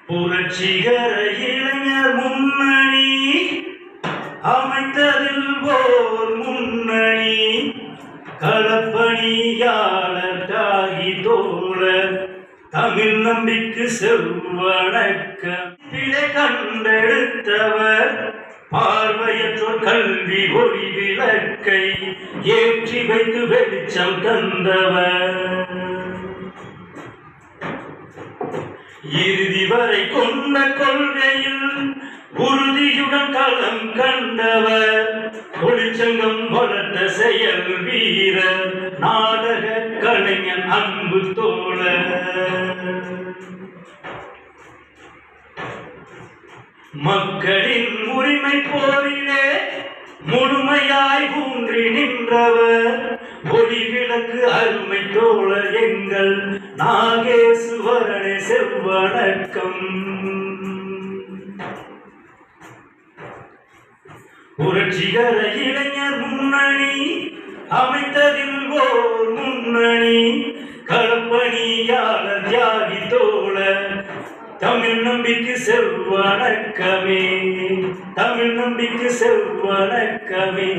புரட்சிகர இளைஞர் முன்னணி அமைத்ததில் ஓர் முன்னணி களப்பணியாளர் தாகி தோழர் தமிழ் நம்பிக்கு செவ்வணக்கம் பிழை கண்டெடுத்தவர் பார்வையற்றோர் கல்வி ஒளி விளக்கை ஏற்றி வைத்து வெளிச்சம் தந்தவர் இறுதி வரை கொண்ட கொள்கையில் உறுதியுடன் களம் கண்டவர் தொழிற்சங்கம் வளர்த்த செயல் வீரர் நாடக கலைஞன் அன்பு தோழர் மக்களின் உரிமை போரிலே முழுமையாய் ஊன்றி நின்றவர் ஒளி விளக்கு அருமை தோழர் எங்கள் நாகேசுவரனே செவ்வணக்கம். புரட்சிகர இளைஞர் முன்னணி அமைத்ததில் ஓர் முன்னணி களப்பணியாளர் தியாகி தோழர் தமிழ் நம்பிக்கு செவ்வணக்கமே தமிழ் நம்பிக்கு செவ்வணக்கமே.